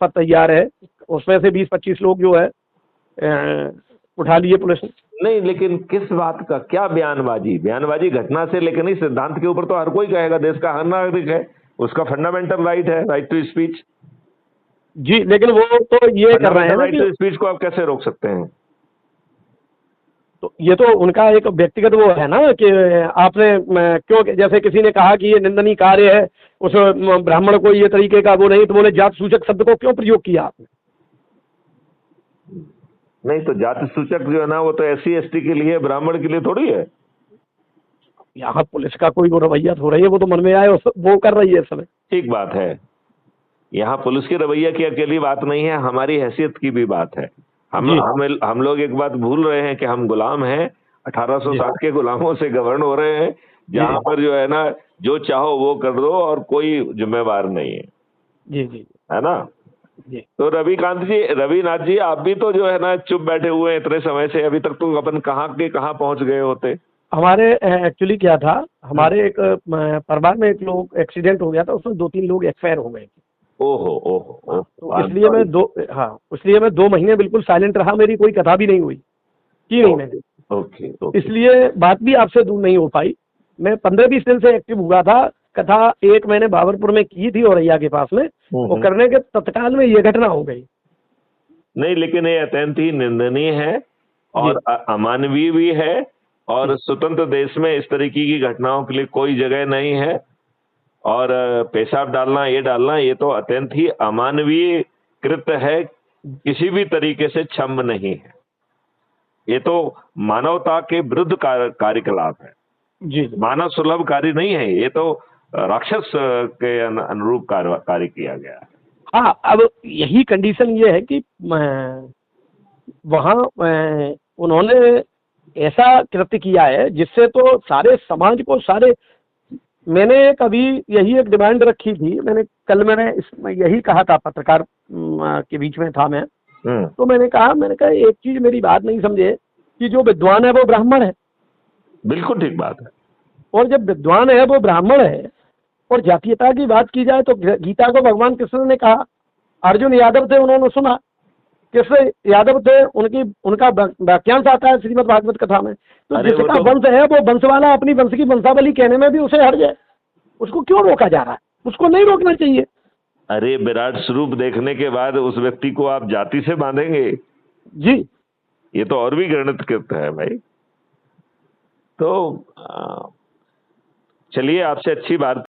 पर तैयार है। उसमें से 20-25 लोग जो है उठा लिए पुलिस ने। नहीं, लेकिन किस बात का क्या बयानबाजी? बयानबाजी घटना से लेकर नहीं, सिद्धांत के ऊपर तो हर कोई कहेगा, देश का हर नागरिक है, उसका फंडामेंटल राइट है, राइट टू स्पीच। जी, लेकिन वो तो ये कर रहे हैं ना राइट कि टू स्पीच को आप कैसे रोक सकते हैं? तो ये तो उनका एक व्यक्तिगत वो है ना कि आपने क्यों, जैसे किसी ने कहा कि ये निंदनीय कार्य है, उस ब्राह्मण को ये तरीके का वो नहीं, तो बोले जात सूचक शब्द को क्यों प्रयोग किया आपने? नहीं तो जाति सूचक जो है ना, वो तो SC ST के लिए, ब्राह्मण के लिए थोड़ी है। यहाँ पुलिस का कोई वो रवैया हो रही है, वो तो मन में आए वो कर रही है इस समय। ठीक बात है, यहाँ पुलिस के रवैया की अकेली बात नहीं है, हमारी हैसियत की भी बात है। हम लोग एक बात भूल रहे हैं कि हम गुलाम हैं, 1860 के गुलामों से गवर्न हो रहे हैं, जहाँ पर जो है ना, जो चाहो वो कर दो और कोई जिम्मेवार नहीं है। जी जी, है ना? जी। तो रविनाथ जी, आप भी तो जो है ना चुप बैठे हुए हैं इतने समय से, अभी तक तो अपन कहाँ के कहाँ पहुंच गए होते। हमारे एक्चुअली क्या था, हमारे एक परिवार में एक लोग एक्सीडेंट हो गया था, उसमें 2-3 लोग एक्सपायर हो गए थे। ओहो ओहो ओहो, तो इसलिए मैं 2 महीने बिल्कुल साइलेंट रहा, मेरी कोई कथा भी नहीं हुई, की नहीं मैंने। ओके। इसलिए बात भी आपसे दूर नहीं हो पाई। मैं 15-20 दिन से एक्टिव हुआ था। कथा एक मैंने बाबरपुर में की थी, औरैया के पास में, और करने के तत्काल में ये घटना हो गई। नहीं, लेकिन ये अत्यंत ही निंदनीय है और अमानवीय भी है, और स्वतंत्र देश में इस तरीके की घटनाओं के लिए कोई जगह नहीं है। और पेशाब डालना, ये तो अत्यंत ही अमानवीय कृत्य है, किसी भी तरीके से क्षम्य नहीं है। ये तो मानवता के विरुद्ध कार्यकलाप है। जी, मानव सुलभ कार्य नहीं है, ये तो राक्षस के अनुरूप कार्य किया गया है। हाँ, अब यही कंडीशन ये है कि वहाँ उन्होंने ऐसा कृत्य किया है जिससे तो सारे समाज को मैंने कभी यही एक डिमांड रखी थी। मैंने इसमें यही कहा था, पत्रकार के बीच में था मैं, तो मैंने कहा एक चीज मेरी बात नहीं समझे कि जो विद्वान है वो ब्राह्मण है। बिल्कुल ठीक बात है। और जब विद्वान है वो ब्राह्मण है, और जातीयता की बात की जाए तो गीता को भगवान कृष्ण ने कहा, अर्जुन यादव थे, उन्होंने सुना, कृष्ण यादव थे, उनका वाक्यांश आता है श्रीमद् भागवत कथा में। तो जिसका वंश है वो वंश वाला अपनी वंश की वंशावली कहने में भी उसे हट जाए, उसको क्यों रोका जा रहा है? उसको नहीं रोकना चाहिए। अरे, विराट स्वरूप देखने के बाद उस व्यक्ति को आप जाति से बांधेंगे? जी, ये तो और भी घृणित कृत्य है भाई। तो चलिए, आपसे अच्छी बात